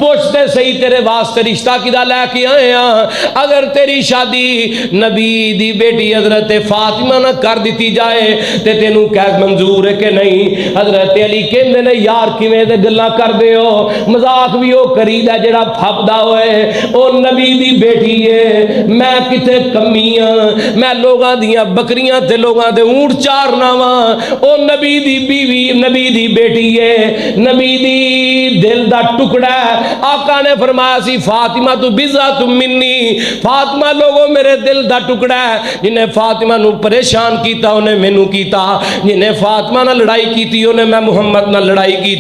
पुछते सही तेरे वास्ते रिश्ता किदा लैके आए हैं। अगर तेरी शादी नबी दी बेटी हजरत फातिमा ना कर दी जाए ते तेनू क्या मंजूर है कि नहीं। हजरत अली कहंदे ने यार किवें दे गल्लां करदे हो, मजाक भी वो करीदा जेड़ा फपदा होए, ओ नबी दी बेटी है, मैं किथे कमी हाँ, मैं लोगां दियां बकरियां ते लोगां दे ऊंट चारना वा। ओ नबी दी बीवी नबी दी बेटी है, नबी दी दिल दा टुकड़ा है। आका ने फरमाया सी फातिमा तू बिज़ा तू मिन्नी, फातिमा लोगों मेरे दिल दा टुकड़ा है। जिन्हें फातिमा नू परेशान किया उन्हें मैनू किया, जिन्हें फातिमा नाल लड़ाई की उन्हें मैं मुहम्मद नाल लड़ाई की,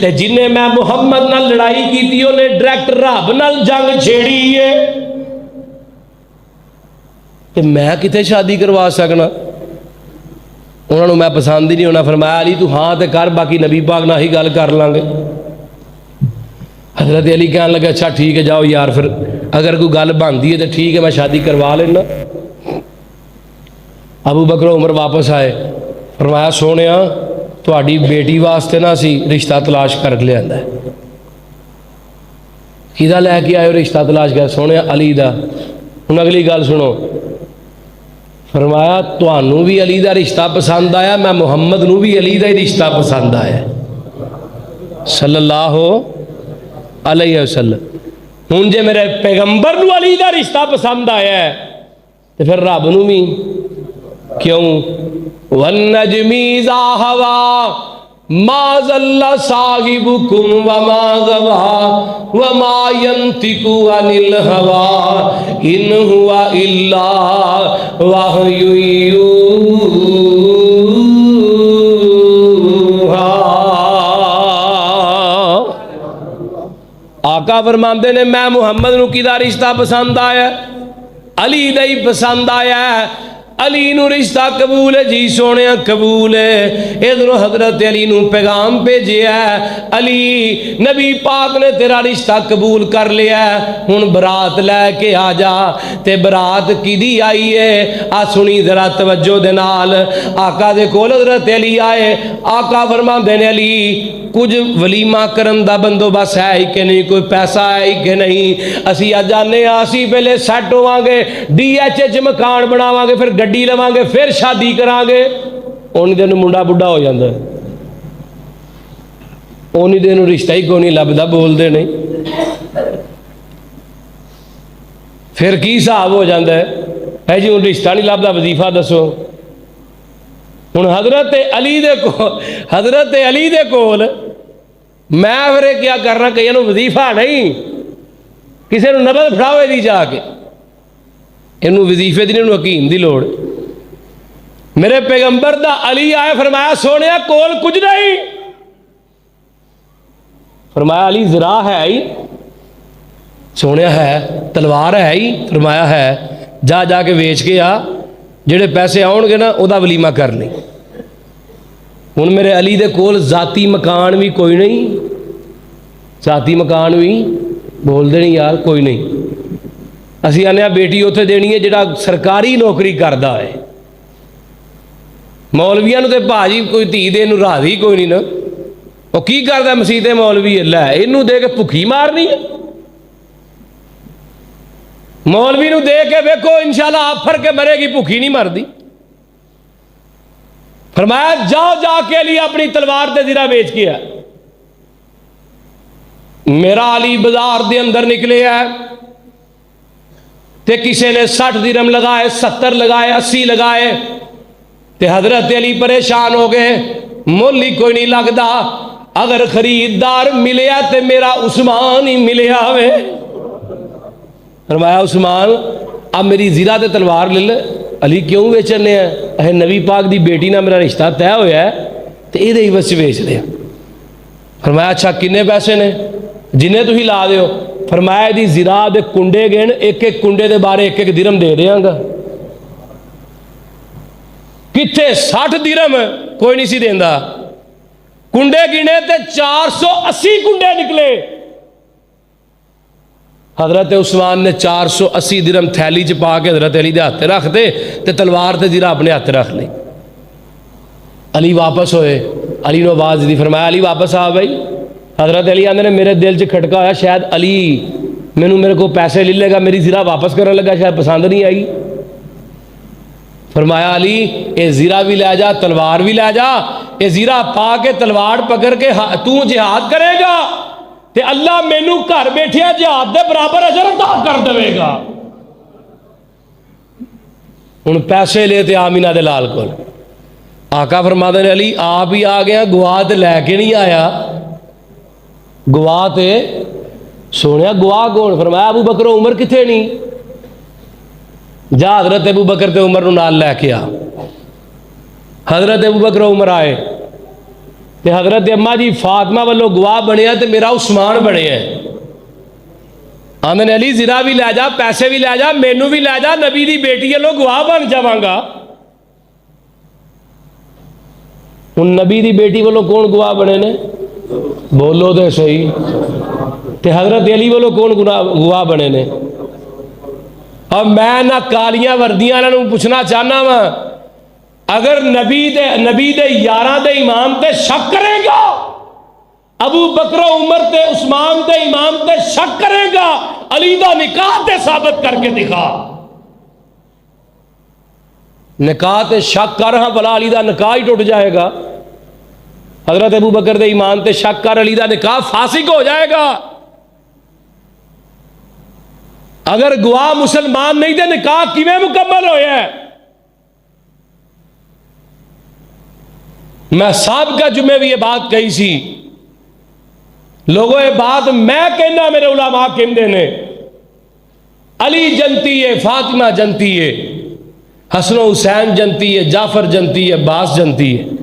ते जिन्हें मैं मुहम्मद नाल लड़ाई की उन्हें डायरेक्ट रब नाल जंग छेड़ी है। ते मैं किथे शादी करवा सकना, उन्होंने मैं पसंद ही नहीं होना। फरमाया अली तू हाँ तो कर, बाकी नबी पाक ना ही गल कर लांगे। हजरत अली कहन लगे अच्छा ठीक है जाओ यार, फिर अगर कोई गल बनती है तो ठीक है मैं शादी करवा लेना। अबू बकर उमर वापस आए, फरमाया सोनिया तुहाडी बेटी वास्ते ना असी रिश्ता तलाश कर लिया है। किदा लैके आयो रिश्ता तलाश कर? सोने अली दा। हुण अगली गल सुनो, फरमाया तुहानू भी अली दा रिश्ता पसंद आया, मैं मुहम्मद नू भी अली दा ही रिश्ता पसंद आया सल्लल्लाहु अलैहि वसल्लम। हुण जे मेरे पैगंबर नू अली दा रिश्ता पसंद आया है तो फिर रब नू भी क्यों? वन नजमी ज़ा हवा माज़ल्ला साहिबुकुम वमा गवा वमा यंतिकु अनिल हवा इन हुआ इल्ला वहयु यूहा। आका फरमांदे ने मैं मुहम्मद नू किदा रिश्ता पसंद आया, अली दा ही पसंद आया। अली नू रिश्ता कबूल है जी सोने कबूल है। इधरों हजरत अली नू पैगाम भेजिया, अली नबी पाक ने तेरा रिश्ता कबूल कर लिया, हुण बरात लैके आ जा। ते बरात किदी आई है आ सुनी जरा तवज्जो दे नाल। आका दे कोल हजरत अली आए, आका फरमांदे ने अली कुछ वलीमा करन दा बंदोबस्त है ही कि नहीं, कोई पैसा है ही कि नहीं? असी अज आने असी पहले सैट होवांगे, DH मकान बनावांगे, फिर गड्डी लवांगे, फिर शादी करांगे। उन्नी दिन मुंडा बुढ़ा हो जाता है, उन्नी दिन रिश्ता ही कोई नहीं लभदा, बोलते नहीं। फिर की हिसाब हो जाता है जी, हुण रिश्ता नहीं लभदा, वजीफा दसो। हुण हजरत अली दे कोल मैं फिर क्या करना, कई वजीफा नहीं, किसी को नबज फड़ावे दी जाके, इनू वजीफे की नहीं, हकीम की लोड़। मेरे पैगंबर दा अली आए, फरमाया सोने कोल कुछ नहीं। फरमाया अली जरा है ही? सोने है। तलवार है ही? फरमाया है। जा जाके वेच के आ, जेड़े पैसे आउणगे ना उहदा वलीमा कर ली। हुण मेरे अली दे कोल जाती मकान भी कोई नहीं, जाती मकान भी बोलते नहीं यार कोई नहीं। असी आने बेटी उत्थे देनी है जिहड़ा सरकारी नौकरी करता है। मौलवियां तो भाजी कोई धी दे नूं राजी कोई नहीं ना, वो की करदा मसीते मौलवी लै इनू दे के भुखी मारनी है। मौलवी नूं दे के वेखो इंशाअल्लाह आफर के मरेगी, भुखी नहीं मरदी। फरमाया जाओ जाके अली अपनी तलवार दे जिरा बेच के आ। मेरा अली बाजार दे अंदर निकले है ते किसी ने 60 दिरहम लगाए, 70 लगाए, 80 लगाए, ते हजरत अली परेशान हो गए, मुल ही कोई नहीं लगता। अगर खरीददार मिलया तो मेरा उस्मान ही मिलया वे। फरमाया उस्मान अब मेरी ज़िरा ते तलवार ले ले। अली क्यों बेचने हैं? नबी पाक की बेटी ना मेरा रिश्ता तय होया है तो ये बस बेच दे। फरमाया अच्छा किन्ने पैसे ने? जिन्हें तुम ला दो। फरमाया दी ज़िरा दे कुंडे गिन, एक एक कुंडे के बारे एक एक दिरम दे देंगा। किथे 60 दिरम कोई नहीं सी देंदा। कुंडे गिने ते 480 कुंडे निकले। हजरत उस्मान ने 480 दिरम थैली च पा के हजरत अली के हाथ रख दे ते तलवार ते ज़िरा अपने हाथ रख ली। अली वापस होए, अली ने आवाज़ दी। फरमाया अली वापस आ भाई। हजरत अली आंदे ने मेरे दिल च खटका होया शायद अली मेरे को पैसे ले लेगा, मेरी ज़िरा वापस करने लगा, शायद पसंद नहीं आई। फरमाया अली ये ज़िरा भी लै जा, तलवार भी लै जा। ये ज़िरा पा के तलवार पकड़ के तू जिहाद करेगा ते अल्लाह मैनू घर बैठिया जिहाद दे बराबर अजर अता कर देगा। हुण पैसे ले ते आमीना दे लाल कोल। आका फरमाते ने अली आप ही आ गया, गवाह ते लैके नहीं आया। गवाह ते सोनिया गवाह कौन? फरमाया अबू बकर उमर किथे नहीं? जा हजरत अबू बकर ते उमर नू नाल लैके आ। हजरत अबू बकर उमर आए ते हजरत अम्मा जी फातिमा वालों गवाह बनिया ते मेरा उस्मान बने है। आंदे ने अली ज़िरा भी लै जा, पैसे भी लै जा, मैनू भी लै जा, नबी दी बेटी वालों गवाह बन जावांगा। हुण नबी दी बेटी वालों कौन गवाह बने ने? बोलो तो सही। ते हजरत अली वालों कौन गवाह बने ने? और मैं ना कालियां वर्दियां वालों पूछना चाहना वा, अगर नबी दे यारां दे इमाम ते शक करेगा, अबू बकर उमर ते उस्मान दे इमाम ते शक करेगा, अली दा निकाह ते साबित करके दिखा। निकाह ते शक कर, हाँ भला अली दा निकाह ही टूट जाएगा। हजरत अबू बकर दे ईमान ते शक कर, अली दा निकाह फासिक हो जाएगा। अगर गवाह मुसलमान नहीं तो निकाह किवें मुकम्मल होया? मैं साहब का जुम्मे भी ये बात कही सी। लोगों ये बात मैं कहना, मेरे उलमा कहते ने अली जनती है, फातिमा जनती है, हसन हुसैन जनती है, जाफर जनती है, अब्बास जनती है।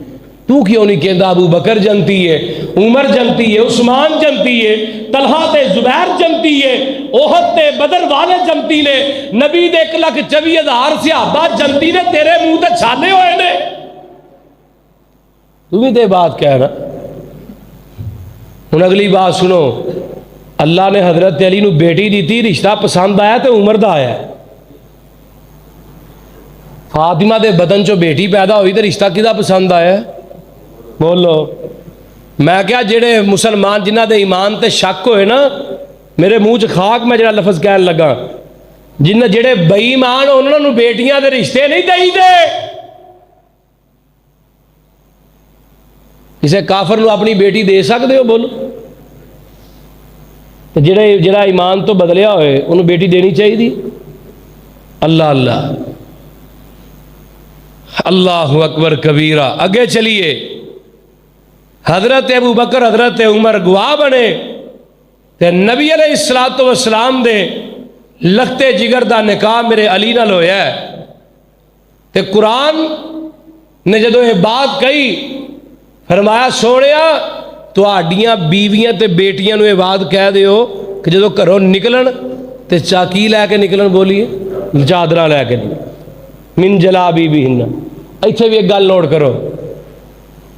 तू क्यों नहीं कहता अबू बकर जनती है, उमर जनती है, उस्मान जनती है, तलहा ते जुबैर जनती है, ओहद ते बदर वाले जनती ने, नबी दे 1,24,000 सहाबा जनती ने, तेरे मुंह ते छाले होए ने। तू भी तो बात कह रहा। हुण अगली बात सुनो, अल्लाह ने हजरत अली नू बेटी दी थी, रिश्ता पसंद आया तो उमर दा आया। फातिमा दे बदन चो बेटी पैदा हुई तो रिश्ता किदा पसंद आया? बोलो। मैं क्या जेड़े मुसलमान जिन्हां दे ईमान ते शक होए ना, मेरे मुंह च खाक मैं जरा लफज कहन लगा, जिन्हें जेड़े बेईमान उन्होंने बेटियां दे रिश्ते नहीं दई दे। किसी काफर नू अपनी बेटी दे सकते हो? बोलो। तो जेड़ा ईमान तो बदलिया होए उन्होंने बेटी देनी चाहिए। अल्लाह अल्लाह अल्लाहु अकबर कबीरा। अगे चलिए, हजरत अबू बकर हजरत उमर गवाह बने ते नबी अलैहिस्सलातु वस्सलाम दे लगते जिगर दा निकाह मेरे अली नाल होया। ते कुरान ने जदों ये बात कही, फरमाया सोनिया तुहाडियां बीवियां ते बेटियां नूं ये बात कह दिओ कि जदों घरों निकलन ते चाकी लैके निकलन। बोलिए चादर लैके मिन जला बीबीहिन्ना। इत्थे भी एक गल नोट करो,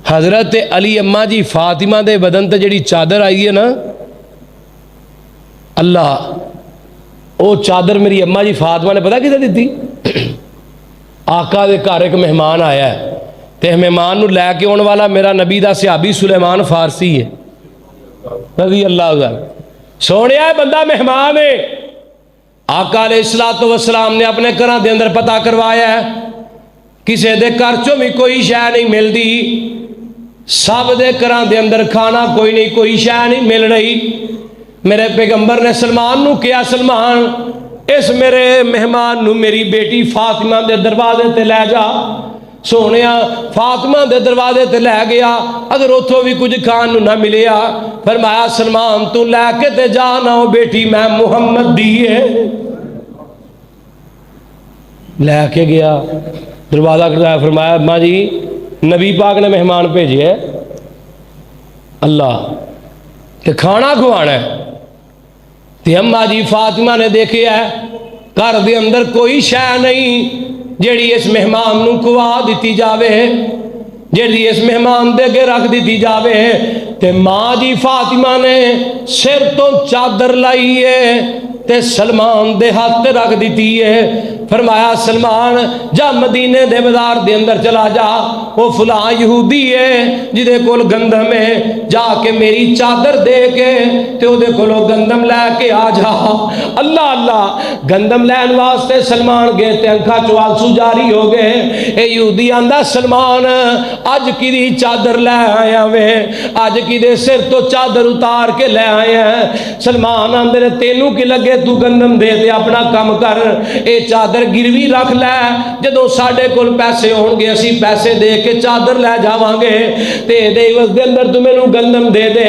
हजरत अली अम्मा जी फातिमा दे बदन ते जिहड़ी चादर आई है ना, अल्लाह वो चादर मेरी अम्मा जी फातिमा ने पता किसे दी? आका दे घर एक मेहमान आया है, ते मेहमान नूं लैके आने वाला मेरा नबी दा सहाबी सुलेमान फारसी है रज़ी अल्लाह। सोनिया बंदा मेहमान है। आका अलैहिस्सलातु वस्सलाम ने अपने घर दे अंदर पता करवाया है, किसी दे घर चों भी कोई शै नहीं मिलती, सब दे घरां दे अंदर खाना कोई नहीं, कोई शै नहीं मिल रही। मेरे पैगंबर ने सलमान नूं कहा, सलमान इस मेरे मेहमान नूं मेरी बेटी फातिमा दे दरवाजे ते लै जा। सोने फातिमा दे दरवाजे ते लै गया, अगर उतों भी कुछ खान ना मिलिया, फरमाया सलमान तू लैके ते जा ना बेटी मैं मुहम्मद दी है। लैके गया, दरवाजा खड़काया, फरमाया अम्मा जी नबी पाक ने मेहमान भेजे है अल्लाह ते खाना खुआना है। ते अम्मा जी फातिमा ने देखा है घर के अंदर कोई शै नहीं जिहड़ी इस मेहमान नूं खुआ दी जावे, जिहड़ी इस मेहमान दे अगे रख दी जावे। ते माँ जी फातिमा ने सिर तो चादर लाई है ते सलमान दे हाथ रख दी है। फरमाया सलमान जा मदीने दे बाजार दे अंदर चला जा, वो फलां यहूदी है जिदे कोल गंदम है, जाके मेरी चादर दे के ते ओदे कोलों गंदम लैके आ जा। अल्लाह अल्लाह गंदम लैन वास्ते सलमान गए ते अखा चो आंसू जारी हो गए। ए यहूदी आंदा सलमान अज किदी चादर लै आया वे, अज किदे सिर तो चादर उतार के लै आया। सलमान आंदे ने तेनू की लगे तू गंदम दे ते अपना काम कर, ए चादर गिरवी रख लै, जदों साडे कोल पैसे होणगे असीं पैसे दे के चादर लै जावांगे ते दे इवज दे अंदर तू मैनू गंदम दे दे।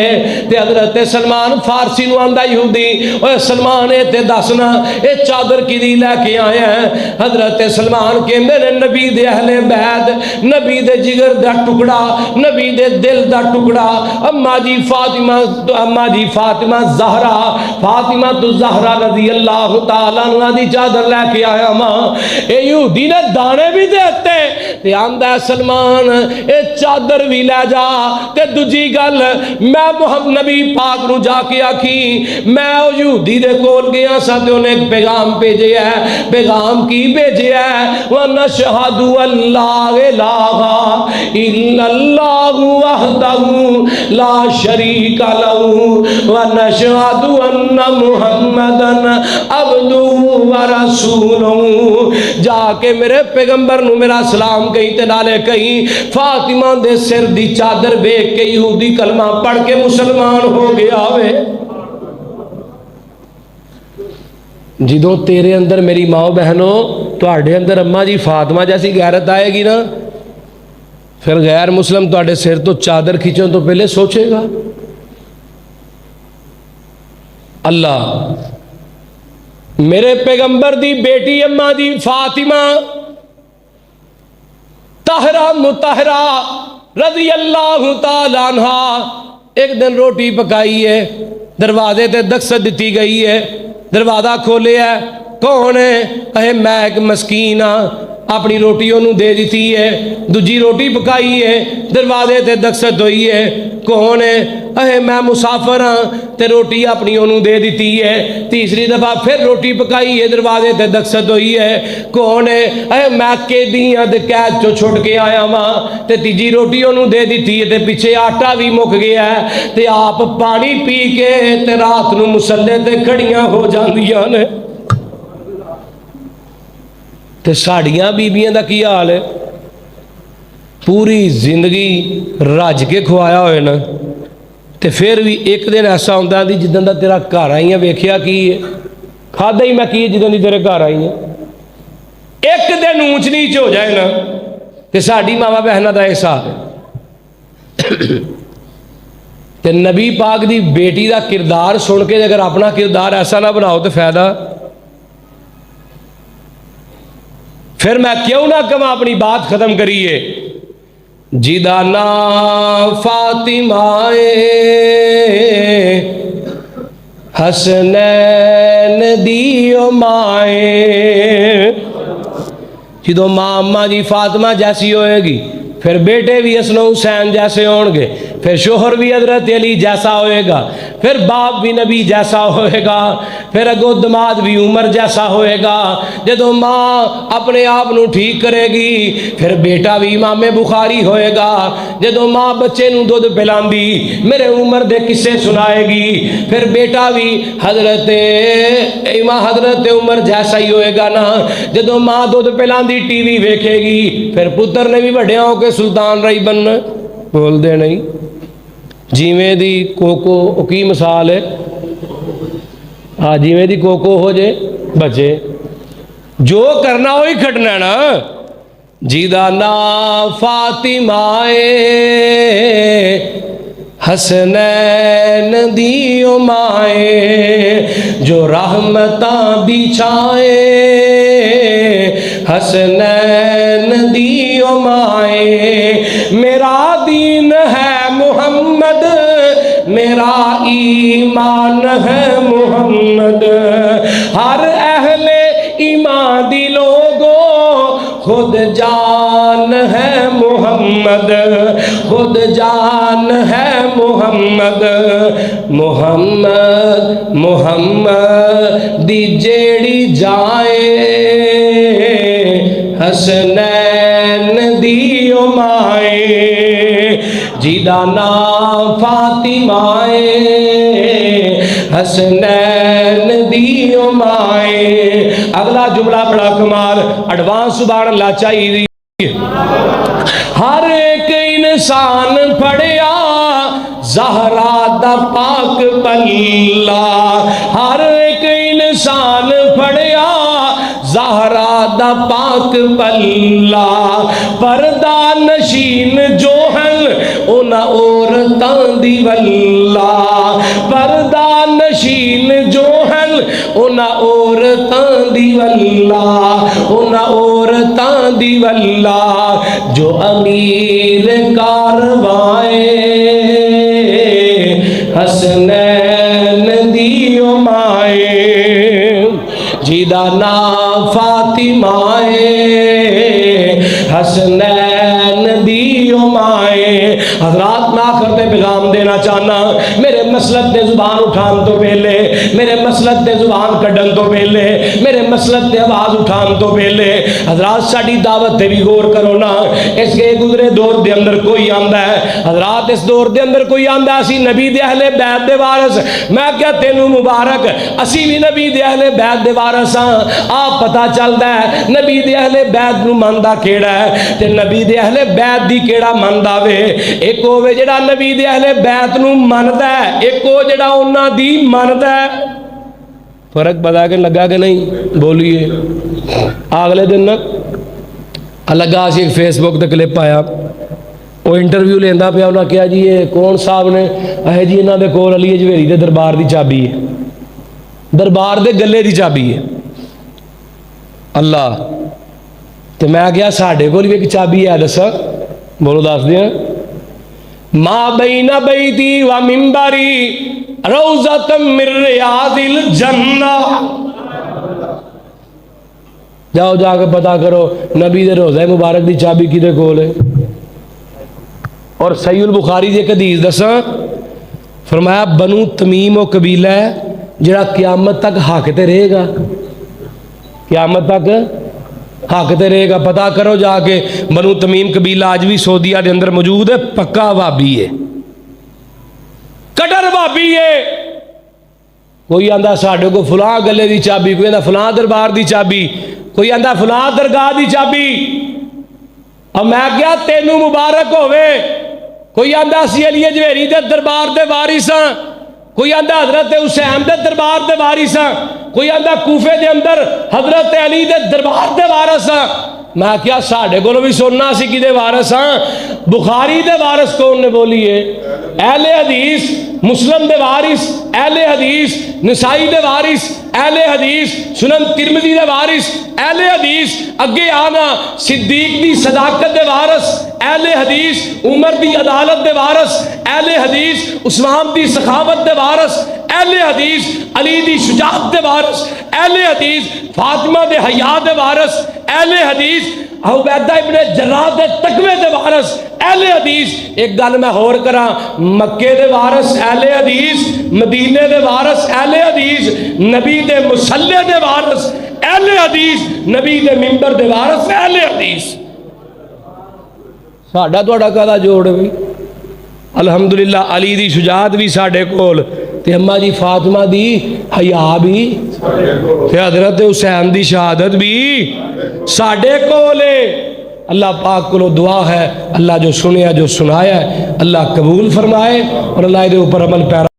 ते हजरत सलमान फारसी नूं आंदा यहूदी ओए सलमान ए ते दसना ए चादर किदी लैके आया है। हजरत सलमान कहंदे ने नबी दे अहले बैत, नबी दे जिगर दा टुकड़ा, नबी दे दिल दा टुकड़ा अम्मा जी फातिमा, अम्मा जी फातिमा ज़हरा, फातिमा तू ज़हरा रज़ी अल्लाह तआला अन्हा दी चादर लैके आया। यहूदी ने दाने भी देते ते आंदा सलमान ए चादर भी लै जा। ते दूजी गल मैं मुहम्मद नबी पाक नूं जाके आखी मैं ओ यहूदी दे कोल गया सा ते उन्हें एक पैगाम भेजे है। पैगाम की भेजे है? व नशहदु अल्ला इलाहा इल्लल्लाहु वहदहु ला शरीका लहू व नशहदु अन्ना मुहम्मदन अब्दुहु व रसूलुहु। जाके मेरे पैगंबर नूं मेरा सलाम कही ते नाले कही फातिमा दे सिर दी चादर वेख के यहूदी कलमा पढ़ के मुसलमान हो गया वे। जिदों तेरे अंदर मेरी माओ बहनों तुहाडे अंदर अम्मा जी फातिमा जैसी गैरत आएगी ना, फिर गैर मुस्लिम तुहाडे सिर तो चादर खींचने तो पहले सोचेगा। अल्लाह मेरे पैगंबर दी बेटी अम्मा दी फातिमा ताहरा मुताहरा रज़ी अल्लाह तआला अन्हा एक दिन रोटी पकाई है, दरवाजे ते दस्तक दी गई है, दरवाजा खोले है, कौन है? अहे मैं एक मस्कीन हाँ, अपनी रोटी उन्होंने दे दी है। दूजी रोटी पकाई है, दरवाजे ते दस्तक हुई है, कौन है? अहे मैं मुसाफिर हाँ ते रोटी अपनी उन्होंने दे दी है। तीसरी दफा फिर रोटी पकाई है, दरवाजे ते दस्तक हुई है, कौन है? अहे मैं कैदी हाँ ते कैद चो छुट के आया वहाँ। ते तीजी रोटी उन्होंने दे दी है ते पिछे आटा भी मुक गया है ते आप पानी पी के ते रात नूं मुसल्ले ते खड़ियां हो जांदियां ने। ते साड़ियां बीबियां दा की हाल है? पूरी जिंदगी रज के खुआया होए ना ते फिर भी एक दिन ऐसा होंदा दी जिदन दा तेरा घर आई वेख्या की है, खादा ही मैं की जिदन दी तेरे घर आई है। एक दिन ऊंच नीच हो जाए ना ते साड़ी मावा बहना का हिसाब है। ते नबी पाक दी बेटी का किरदार सुन के अगर अपना किरदार ऐसा ना बनाओ तो फायदा। फिर मैं क्यों ना कमा अपनी बात खत्म करिए। जिदा ना फातिमाए हसनैन दियो माए, जो माँ अम्मा जी फातिमा जैसी होएगी फिर बेटे भी हसन हुसैन जैसे होंगे, फिर शोहर भी हजरत अली जैसा होएगा, फिर बाप भी नबी जैसा होएगा, फिर अगो दमाद भी उमर जैसा होएगा। जदों माँ अपने आप को ठीक करेगी फिर बेटा भी इमाम बुखारी होएगा। जदों माँ बच्चे नूं दुध पिलांदी मेरे उमर दे किस्से सुनाएगी फिर बेटा भी हजरत उमर जैसा ही होएगा ना। जदों माँ दुध पिलांदी टीवी वेखेगी फिर पुत्र ने भी वड्डिया होकर सुल्तान रही बनना। बोल दे नहीं जिमें दी कोको की मिसाल है। हाँ जिमें दी कोको हो जे बचे, जो करना वही खटना ना। जिदा ना फातिमाए हसनैन दी माए जो रहमतां बिछाए हसनैन दी माए। मेरा दीन है मुहम्मद मेरा ईमान है मुहम्मद। हर अहले ईमान दी लोगो खुद जान है मुहम्मद खुद जान है मुहम्मद। मुहम्मद मुहम्मद दी जेड़ी जाए हसनैन दी माए जिदा नाम फातिमाए हसनैन दी माए। अगला जुमला बड़ा कमाल एडवांस सुभान अल्लाह चाहिए। हर एक इंसान पढ़िया ज़हरा दा पाक पल्ला। हर एक इंसान पढ़िया ज़हरा दा पाक पल्ला। पर्दा नशीन जो हैं उन औरतां दी वल्ला। पर्दा नशीन जो हैं उन औरतां दी वल्ला उन औरतां दी वल्ला। जो अमीर कारवाए हसनैन दी माए जिदा ना फातिमाए हसनैन दी माए। हजरात मैं आखिर पैगाम देना चाहना मेरे मसलक दे जुबान उठान तो पहले मेरे मसलक दे जुबान कड्डन तो पहले मेरे मसलक दे आवाज़ उठान तो पहले हजरात साड़ी दावत ते भी गौर करो ना। इस गए गुजरे दौर दे अंदर कोई आंदा है हजरात इस दौर दे अंदर कोई आंदा असी नबी दे अहले बैत दे वारस। मैं क्या तेनू मुबारक असी भी नबी दे अहले बैत दे वारस हाँ। आप पता चलता है नबी दे अहले बैत नू मनदा केड़ा है ते नबी दे अहले बैत दी केड़ा मनदा वे। एक होवे जेड़ा नबी दे अहले बैत नू मनदा है एक हो जेड़ा उन्हां दी मनदा है। फर्क पता के लगा कि नहीं बोलिए। अगले दिन लगा सी एक फेसबुक ते क्लिप आया वो इंटरव्यू लेंदा पिया उन्हें कहा जी ये कौन साहब ने अहे जी इन्हों के कोल अली हजवेरी के दरबार की चाबी है दरबार के गले की चाबी है अल्लाह। तो मैं क्या साढ़े को भी एक चाबी है दस बोलो दस दिया। माँ बैना बैती व मिंबरी रौज़तम मिन रियादिल जन्ना। जाओ जाके पता करो नबी दे रोज़े मुबारक की चाबी किदे कोल है। और सहीहुल बुखारी दी एक हदीस दसा फरमाया बनु तमीम वो कबीला है जिहड़ा क़यामत तक हक ते रहेगा क़यामत तक हक ते रहेगा। पता करो जाके बनु तमीम कबीला अज भी सऊदीया के अंदर मौजूद है पक्का भाबी है कटर भाबी है। कोई आंदा साढ़े को फलां गले की चाबी कोई आंदा फलां दरबार की चाबी कोई आंदा फलां दरगाह की चाबी। अब मैं क्या तेनू मुबारक होवे। कोई आंदा असी अली हजवेरी दे दरबार दे वारिस हां कोई आंदा हजरत हुसैन दे दरबार दे वारिस हां कोई आंदा कूफे दे अंदर हजरत अली दे दरबार दे वारिस हां। मैं क्या साढ़े को भी सुनना सी कि वारिस हां। बुखारी दे वारिस कौन ने बोली है अहले हदीस मुस्लिम दे वारिस अहले हदीस नसाई दे वारिस अहले हदीस सुनन तिरमिज़ी दे वारिस अहले हदीस अगे आना सिद्दीक दी सदाकत दे वारिस अहले हदीस उमर दी अदालत दे वारिस अहले हदीस उस्मान दी सखावत दे वारिस अहले हदीस अली दी शुजाअत दे वारिस अहले हदीस फातिमा दे हया दे वारिस अहले हदीस उबैदा इब्ने जर्राह दे तकवे दे वारिस अहले हदीस। एक गल मैं होर करा मक्के दे वारिस अहले हदीस मदीने दे वारिस अहले हदीस नबी दे मुसल्ले दे वारिस अहले हदीस नबी दे मिंबर दे वारिस अहले हदीस। साडा तुहाडा कादा जोड़ भी अलहमदुलिल्लाह अली दी शुजाअत भी साडे कोल ते अम्मा जी फातिमा दी हया भी ते हजरत हुसैन दी शहादत भी साडे कोल है। अल्लाह पाक को दुआ है अल्लाह जो सुने जो सुनाया है अल्लाह कबूल फरमाए और अल्लाह दे ऊपर अमल पैरा